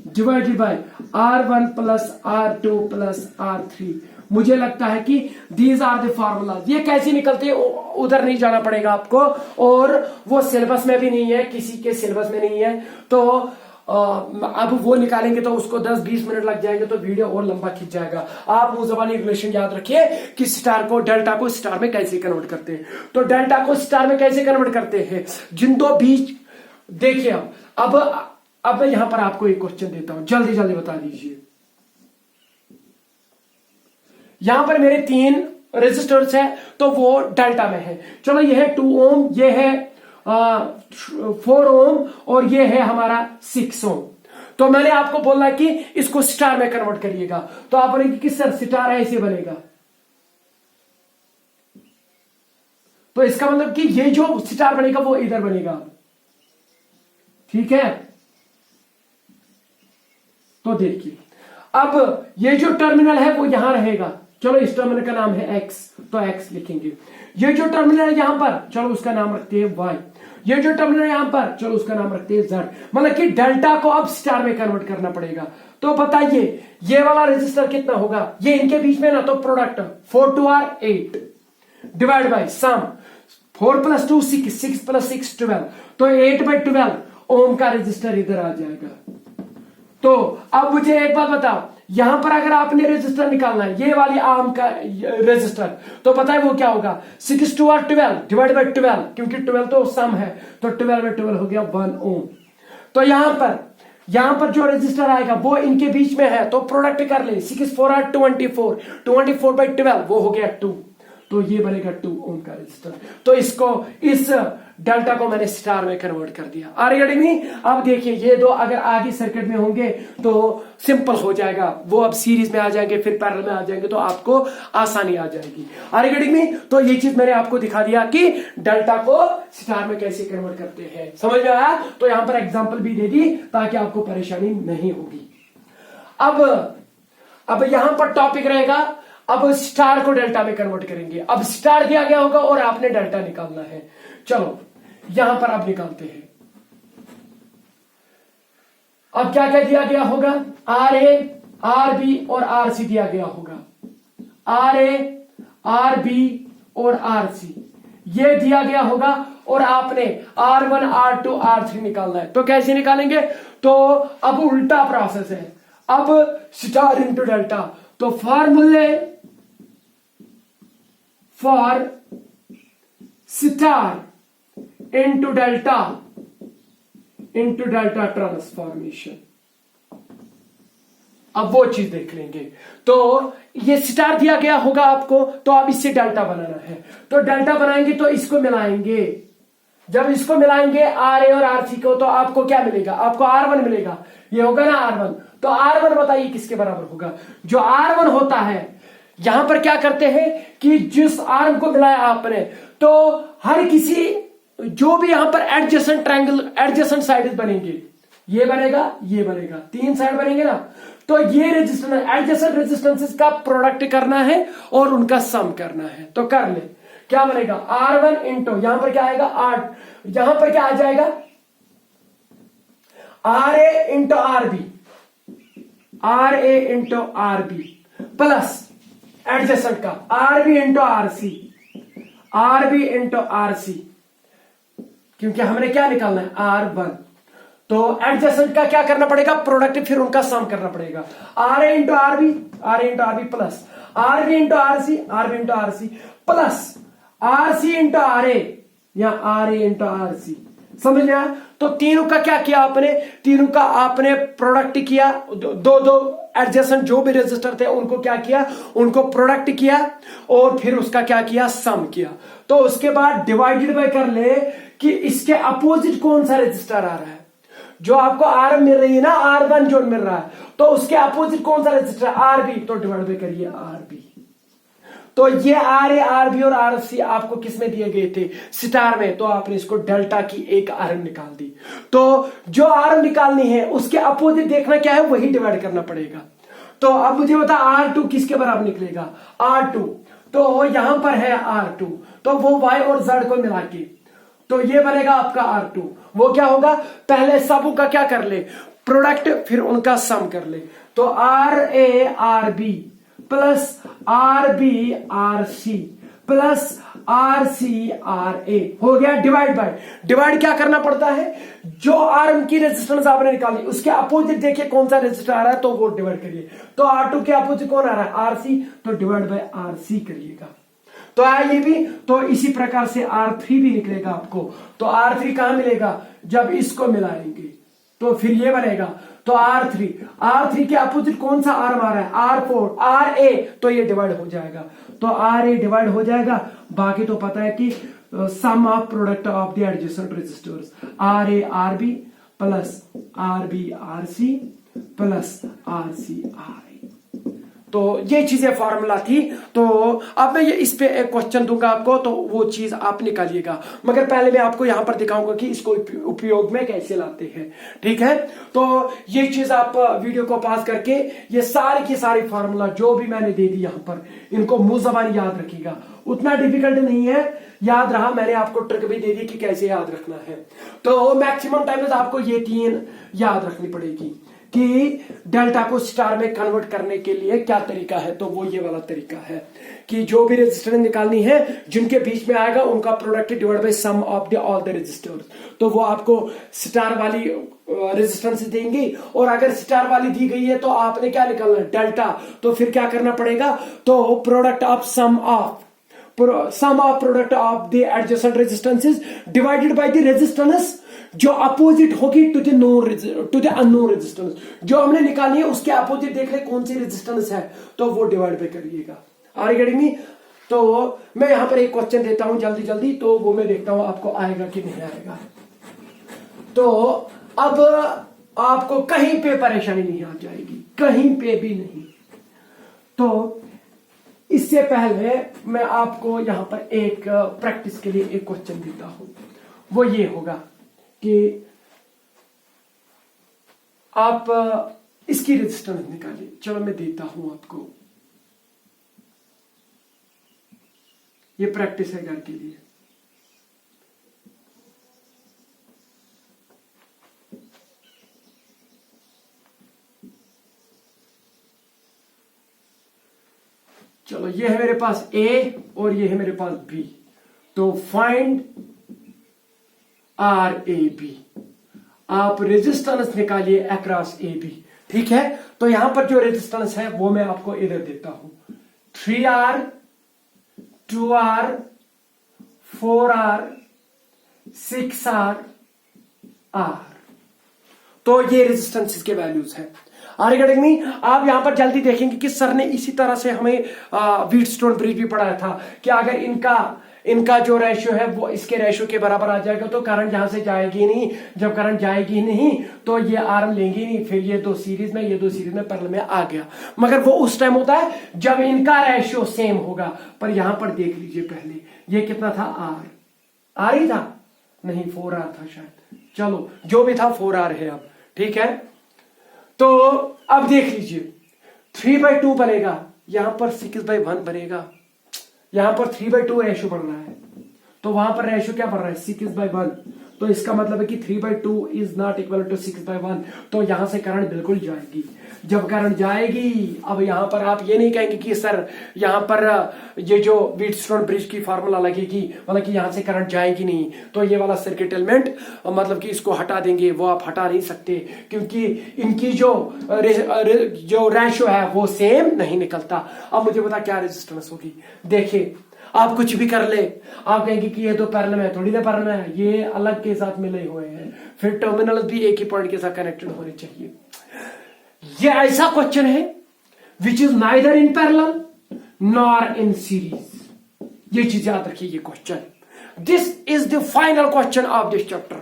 divided by R1 plus R2 plus R3। मुझे लगता है कि दीज आर द फॉर्मूलाज। ये कैसे निकलते हैं उधर नहीं जाना पड़ेगा आपको, और वो सिलेबस में भी नहीं है, किसी के सिलेबस में नहीं है। तो अब वो निकालेंगे तो उसको 10-20 मिनट लग जाएंगे, तो वीडियो और लंबा खिंच जाएगा। आप मुंहजबानी रिलेशन याद रखिए कि स्टार को, डेल्टा को स्टार में कैसे कन्वर्ट करते हैं। तो डेल्टा को स्टार में कैसे कन्वर्ट करते हैं? जिन दो बीच, देखिए अब मैं यहां पर आपको एक क्वेश्चन देता हूं, जल्दी जल्दी बता दीजिए। यहां पर मेरे 3 रेजिस्टर्स है, तो वो डेल्टा में है। चलो ये है 2 ओम, ये है 4 ओम, और ये है हमारा 6 ओम। तो मैंने आपको बोला कि इसको स्टार में कन्वर्ट करिएगा, तो आप बोलेंगे कि सर स्टार ऐसे बनेगा। तो इसका मतलब कि ये जो स्टार बनेगा वो इधर बनेगा, ठीक है? तो देखिए अब ये जो टर्मिनल है वो यहां रहेगा। चलो इस टर्मिनल का नाम है X, तो X लिखेंगे। ये जो टर्मिनल है यहां पर, चलो उसका नाम रखते हैं Y। ये जो टर्मिनल है यहां पर, चलो उसका नाम रखते हैं Z। मतलब कि डेल्टा को अब स्टार में कन्वर्ट करना पड़ेगा। तो बताइए ये वाला रेजिस्टर कितना होगा? ये इनके बीच में ना, तो product 4 2 R 8 divide by sum 4 + 2 6, 6 + 6 12, तो 8/12 ओम का रेजिस्टर इधर आ जाएगा। तो अब मुझे एक बात बताओ, यहां पर अगर आपने रेजिस्टर निकालना है, ये वाली आर्म का रेजिस्टर, तो पता है वो क्या होगा? 6 2 R 12 डिवाइड बाय 12, क्योंकि 12 तो सम है, तो 12/12 हो गया 1 ओम। तो यहां पर जो रेजिस्टर आएगा वो इनके बीच में है, तो प्रोडक्ट कर ले 6 4 R 24, 24/12 वो हो गया 2, तो ये बनेगा 2 ओम का रेजिस्टर। तो इस डेल्टा को मैंने स्टार में कन्वर्ट कर दिया। Are getting me? अब देखिए ये दो अगर आगे सर्किट में होंगे तो सिंपल हो जाएगा, वो अब सीरीज में आ जाएंगे, फिर पैरेलल में आ जाएंगे, तो आपको आसानी आ जाएगी। Are getting me? तो ये चीज मैंने आपको दिखा दिया कि डेल्टा को स्टार में कैसे कन्वर्ट करते हैं। समझ में आया? तो यहां पर एग्जांपल भी दे दी ताकि आपको परेशानी नहीं होगी। अब यहां पर टॉपिक रहेगा, अब स्टार को डेल्टा में कन्वर्ट करेंगे। अब स्टार दिया गया होगा और आपने डेल्टा निकालना है। चलो यहां पर आप निकालते हैं। अब क्या क्या दिया गया होगा? आर ए, आर बी और आर सी दिया गया होगा। आर ए, आर बी और आर सी ये दिया गया होगा, और आपने R1 R2 R3 निकालना है। तो कैसे निकालेंगे? तो अब उल्टा प्रोसेस है, अब स्टार इंटू डेल्टा। तो फॉर्मूले for star into delta transformation. अब वो चीज देख लेंगे। तो ये स्टार दिया गया होगा आपको, तो अब इससे डेल्टा बनाना है। तो डेल्टा बनाएंगे तो इसको मिलाएंगे, जब इसको मिलाएंगे आर ए और आर सी को तो आपको क्या मिलेगा, आपको R1 मिलेगा, ये होगा ना R1। तो R1 बताइए किसके बराबर होगा, जो R1 होता है, यहां पर क्या करते हैं कि जिस आर्म को मिलाया आपने तो हर किसी जो भी यहां पर एडजेसेंट ट्रायंगल एडजेसेंट साइड बनेंगे, ये बनेगा, ये बनेगा, 3 साइड बनेंगे ना, तो ये रेजिस्टेंस एडजेसेंट रेजिस्टेंसेस का प्रोडक्ट करना है और उनका सम करना है। तो कर ले, क्या बनेगा R1 इंटू यहां पर क्या आएगा यहां पर क्या आ जाएगा RA into RB, RA into RB plus adjacent का RB into RC, RB into RC, क्योंकि हमने क्या निकालना है R1, तो एडजेसेंट का क्या करना पड़ेगा, प्रोडक्ट फिर उनका सम करना पड़ेगा, RA into RB, RA into RB plus RB into RC, RB into RC plus RC into RA या RA इंटू RC, समझ लिया। तो तीनों का क्या किया आपने, तीनों का आपने प्रोडक्ट किया, दो दो एडजेसेंट जो भी रेजिस्टर थे उनको क्या किया, उनको प्रोडक्ट किया और फिर उसका क्या किया, सम किया। तो उसके बाद डिवाइडेड बाय कर ले कि इसके अपोजिट कौन सा रेजिस्टर आ रहा है, जो आपको R मिल रही है ना, R1 जो मिल रहा है, तो उसके अपोजिट कौन सा रेजिस्टर है, RB, तो डिवाइड बाय करिए RB। तो ये RA, RB और RC आपको किसमें दिए गए थे, स्टार में, तो आपने इसको डेल्टा की एक आर्म निकाल दी। तो जो आर्म निकालनी है उसके अपोजिट देखना क्या है, वही डिवाइड करना पड़ेगा। तो अब मुझे बता R2 किसके बराबर निकलेगा, R2, तो यहां पर है R2, तो वो Y और Z को मिला के तो ये बनेगा आपका R2। वो क्या होगा, पहले सब का क्या कर ले, प्रोडक्ट, फिर उनका सम कर ले। तो RA RB plus RB RC plus RC RA हो गया डिवाइड बाय। डिवाइड क्या करना पड़ता है, जो आर्म की रेजिस्टेंस आपने निकाली उसके अपोजिट देखिए कौन सा रेजिस्टर आ रहा है तो वो डिवाइड करिए। तो R2 के अपोजिट कौन आ रहा है, RC, तो डिवाइड बाय RC करिएगा। तो ये भी, तो इसी प्रकार से R3 भी निकलेगा आपको। तो R3 कहां मिलेगा, जब इसको मिलाएंगे तो फिर ये बनेगा। तो R3 के अपोजिट कौन सा आर्म आ रहा है, R4, RA, तो ये डिवाइड हो जाएगा। तो RA डिवाइड हो जाएगा, बाकी तो पता है कि sum of product of the adjacent resistors RA RB plus RB RC plus RC RA। तो ये चीजें फॉर्मूला थी। तो अब मैं ये इस पे एक क्वेश्चन दूंगा आपको, तो वो चीज आप निकालिएगा, मगर पहले मैं आपको यहां पर दिखाऊंगा कि इसको उपयोग में कैसे लाते हैं, ठीक है। तो ये चीज आप वीडियो को पॉज करके ये सारी की सारी फॉर्मूला जो भी मैंने दे दी यहां पर, इनको मुंह जबान याद रखिएगा, उतना डिफिकल्ट नहीं है, याद रहा। मैंने आपको ट्रिक भी दे दी कि कैसे याद रखना है। तो मैक्सिमम टाइम आपको ये 3 याद रखनी पड़ेगी कि डेल्टा को स्टार में कन्वर्ट करने के लिए क्या तरीका है। तो वो ये वाला तरीका है कि जो भी रेजिस्टेंस निकालनी है जिनके बीच में आएगा उनका product divide by sum of the all the resistors, तो वो आपको स्टार वाली रेजिस्टेंस देंगी। और अगर स्टार वाली दी गई है तो आपने क्या निकालना है, डेल्टा, तो फिर क्या करना पड़ेगा, तो product of sum of product of the adjacent resistances divided by the resistance जो अपोजिट होगी टू द अननोन रेजिस्टेंस। जो हमने निकाली है उसके अपोजिट देख ले कौन सी रेजिस्टेंस है, तो वो डिवाइड बाय करिएगा। Are getting me. तो मैं यहां पर एक क्वेश्चन देता हूं जल्दी जल्दी, तो वो मैं देखता हूं आपको आएगा कि नहीं आएगा। तो अब आपको कहीं पे परेशानी नहीं आ जाएगी, कहीं पे भी नहीं। तो इससे पहले मैं आपको यहां पर एक प्रैक्टिस के लिए एक क्वेश्चन देता हूं, वो ये होगा कि आप इसकी रेजिस्टेंस निकालिए। चलो मैं देता हूं आपको, ये प्रैक्टिस है घर के लिए। चलो ये है मेरे पास A और ये है मेरे पास B। तो फाइंड RAB, आप रेजिस्टेंस निकालिए अक्रॉस AB, ठीक है। तो यहां पर जो रेजिस्टेंस है वो मैं आपको इधर देता हूं, 3R 2R 4R 6R R। तो ये रेजिस्टेंस के वैल्यूज है। Are getting me. आप यहां पर जल्दी देखेंगे कि सर ने इसी तरह से हमें व्हीटस्टोन ब्रिज भी पढ़ाया था कि अगर इनका इनका जो रेशियो है वो इसके रेशियो के बराबर आ जाएगा, तो करंट यहां से जाएगी नहीं। जब करंट जाएगी नहीं तो ये आर्म लेंगी नहीं, फिर ये दो सीरीज में, ये दो सीरीज में पैरेलल में आ गया। मगर वो उस टाइम होता है जब इनका रेशियो सेम होगा। पर यहां पर देख लीजिए, पहले ये कितना था, आर ही था, नहीं 4R था शायद, चलो जो भी था 4R है अब, ठीक है। तो अब देख लीजिए 3/2 बनेगा, यहां पर 6/1 बनेगा, यहां पर 3/2 रेशियो बढ़ रहा है, तो वहां पर रेशियो क्या बढ़ रहा है, 6/1। तो इसका मतलब है कि 3/2 इज नॉट इक्वल टू 6/1। तो यहां से करंट बिल्कुल जाएगी। जब करंट जाएगी, अब यहां पर आप ये नहीं कहेंगे कि सर यहां पर ये जो व्हीटस्टोन ब्रिज की फार्मूला लगेगी, मतलब कि यहां से करंट जाएगी नहीं, तो ये वाला सर्किट एलिमेंट मतलब कि इसको हटा देंगे, वो आप हटा नहीं सकते, क्योंकि इनकी जो रेशियो है वो सेम नहीं निकलता। अब मुझे बता क्या रेजिस्टेंस होगी। देखिए आप कुछ भी कर ले, आप कहेंगे कि ये तो पैरेलल में, थोड़ी ना पैरेलल में है, ये अलग के साथ मिले हुए हैं, फिर टर्मिनल भी एक ही पॉइंट के साथ कनेक्टेड होने चाहिए। ये ऐसा क्वेश्चन है which is neither in parallel nor in series. ये चीज याद रखिए, ये question, this is the final question of this chapter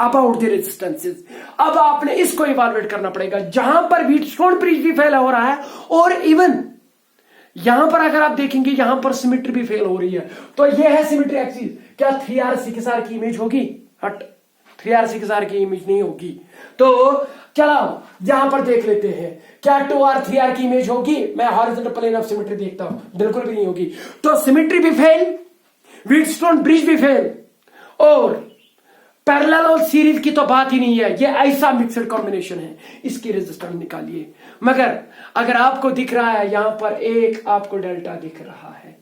about the resistances. अब आपने इसको इवैल्यूएट करना पड़ेगा, जहां पर व्हीटस्टोन ब्रिज भी फेल हो रहा है, और इवन यहां पर अगर आप देखेंगे यहां पर सिमेट्री भी फेल हो रही है। तो ये है सिमेट्री एक्सिस। क्या 3R 6R की इमेज होगी? हट, 3R 6R की इमेज नहीं होगी। तो चलो यहां पर देख लेते हैं, क्या 2R 3R की इमेज होगी? मैं हॉरिजॉन्टल प्लेन ऑफ सिमेट्री देखता हूं, बिल्कुल भी नहीं होगी। तो सिमेट्री भी फेल, व्हीटस्टोन ब्रिज भी फेल, और पैरेलल और सीरीज की तो बात ही नहीं है। ये ऐसा मिक्सड कॉम्बिनेशन है, इसकी रेजिस्टेंस निकालिए। मगर अगर आपको दिख रहा है यहां पर एक आपको डेल्टा दिख रहा है,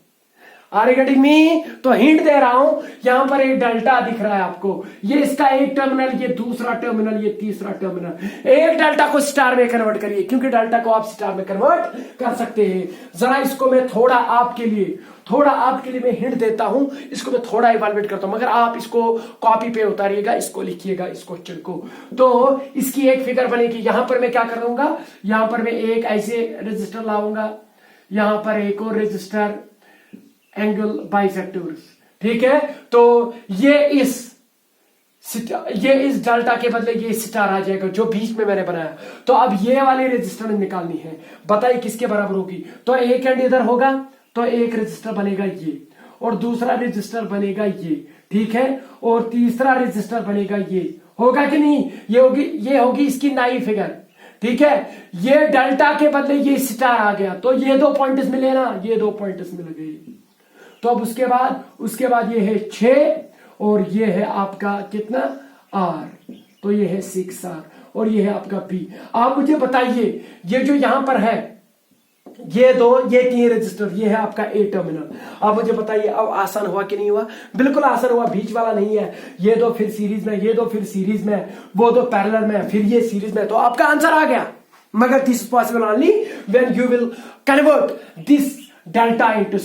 आर यू गेटिंग मी? तो हिंट दे रहा हूं, यहां पर एक डेल्टा दिख रहा है आपको, ये इसका एक टर्मिनल, ये दूसरा टर्मिनल, ये तीसरा टर्मिनल। एक डेल्टा को स्टार में कन्वर्ट करिए, क्योंकि डेल्टा को आप स्टार में कन्वर्ट कर सकते हैं। जरा इसको मैं थोड़ा आपके लिए मैं हिंट देता हूं, इसको मैं थोड़ा इवैल्यूएट करता हूं, मगर आप इसको कॉपी पे उतारिएगा, इसको लिखिएगा, इस क्वेश्चन को। तो इसकी एक फिगर बनेगी, यहां पर मैं क्या कर लूंगा, यहां पर मैं एक ऐसे रेजिस्टर लाऊंगा, यहां पर एक और रेजिस्टर, एंगल बाइसेक्टर्स, ठीक है। तो ये इस डेल्टा के बदले ये स्टार आ जाएगा जो बीच में मैंने बनाया। तो अब ये वाली रेजिस्टर निकालनी है, बताइए किसके बराबर होगी। तो एक एंड इधर होगा, तो एक रेजिस्टर बनेगा ये, और दूसरा रेजिस्टर बनेगा ये, ठीक है, और तीसरा रेजिस्टर बनेगा ये, होगा कि नहीं? ये होगी इसकी नई फिगर, ठीक है। ये डेल्टा के बदले ये स्टार आ गया, तो ये दो पॉइंट्स मिले ना, ये दो पॉइंट्स मिल गए। तो अब उसके बाद ये है 6, और ये है आपका कितना, R, तो ये है 6R, और ये है आपका P। आप मुझे बताइए, ये जो यहां पर है, ये 3 रजिस्टर, ये है आपका A टर्मिनल। आप मुझे बताइए अब आसान हुआ कि नहीं हुआ? बिल्कुल आसान हुआ, बीच वाला नहीं है। ये दो फिर सीरीज में, ये दो फिर सीरीज में, वो दो पैरेलल में, फिर ये सीरीज में, तो आपका आंसर आ गया। मगर this is possible only when you will convert this delta into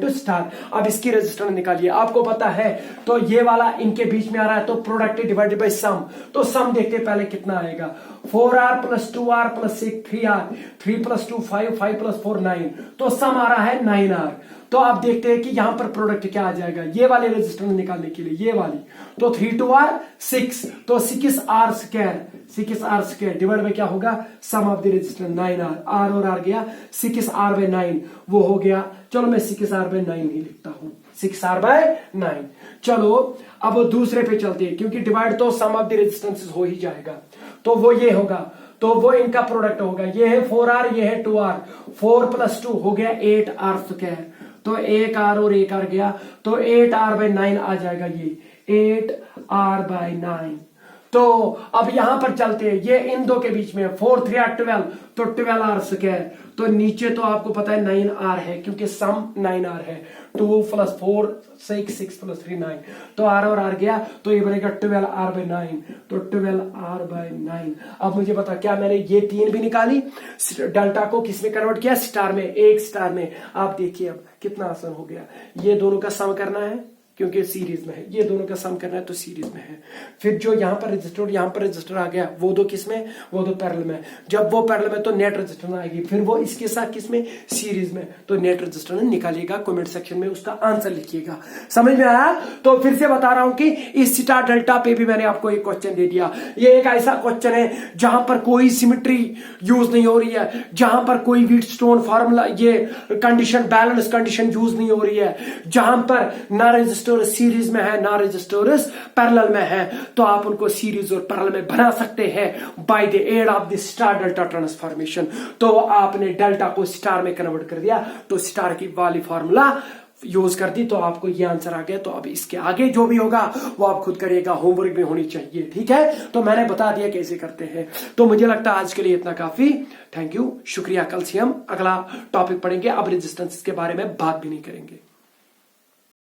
star. अब इसकी रेजिस्टेंस निकालिए, आपको पता है। तो ये वाला इनके बीच में आ रहा है, तो प्रोडक्ट डिवाइडेड बाय सम। तो सम देखते पहले कितना आएगा, 4R + 2R + 6 3R, 3 + 2 5, 5 + 4 9, तो सम आ रहा है 9R। तो आप देखते हैं कि यहां पर प्रोडक्ट क्या आ जाएगा, ये वाले रेजिस्टेंस निकालने के लिए, ये वाली, तो 3 2R 6, तो 6R² डिवाइड बाय क्या होगा, sum of the resistance 9R, R और R गया, 6R/9 वो हो गया। चलो मैं 6R/9 ही लिखता हूं, 6R/9। चलो अब दूसरे पे चलते हैं, क्योंकि डिवाइड तो सम ऑफ द रेजिस्टेंसेस हो ही जाएगा, तो वो ये होगा, तो वो इनका प्रोडक्ट होगा, ये है 4R, ये है 2R, 4 + 2 हो गया 8R², तो 1R और 1R गया, तो 8R/9 आ जाएगा, ये 8R/9। तो अब यहां पर चलते हैं, ये इन दो के बीच में 4 3 12, तो 12R², तो नीचे तो आपको पता है 9R है, क्योंकि सम 9R है, 2 + 4 6, 6 + 3 9, तो R और R गया, तो ये बनेगा 12R/9, तो 12R/9। अब मुझे बता, क्या मैंने ये 3 भी निकाली, डेल्टा को किस में कन्वर्ट किया, स्टार में, एक स्टार में। आप देखिए अब कितना आसान हो गया, ये दोनों का सम करना है, क्योंकि सीरीज में है, ये दोनों का सम करना है तो सीरीज में है। फिर जो यहाँ पर रजिस्टर यहाँ पर रजिस्टर आ गया, वो दो किस में, वो दो पैरेलल में। जब वो पैरेलल में तो नेट रजिस्टर में आएगी, फिर वो इसके साथ किस में, सीरीज में, तो नेट रजिस्टर निकालिएगा। कमेंट सेक्शन में उसका आंसर लिखिएगा। समझ में आया? तो फिर से बता रहा हूं कि इस स्टार डेल्टा पे भी मैंने आपको एक क्वेश्चन दे दिया। ये एक ऐसा क्वेश्चन है जहां पर कोई सिमेट्री यूज नहीं हो रही है, जहां पर कोई व्हीटस्टोन फार्मूला ये कंडीशन बैलेंस कंडीशन यूज नहीं हो रही है, जहां पर ना रजिस्टर सीरीज में है ना रजिस्टर पैरेलल में है, तो आप उनको सीरीज और पैरेलल में बना सकते हैं by the add of the star delta transformation. तो आपने डेल्टा को स्टार में कन्वर्ट कर दिया, तो स्टार की वाली फार्मूला यूज कर दी, तो आपको ये आंसर आ गया। तो अब इसके आगे जो भी होगा वो आप खुद करिएगा, होमवर्क में होनी चाहिए, ठीक है? तो मैंने बता दिया कैसे करते हैं। तो मुझे लगता है आज के लिए इतना काफी। थैंक यू, शुक्रिया। कल से हम अगला टॉपिक पढ़ेंगे, अब रेजिस्टेंस के बारे में बात भी नहीं करेंगे।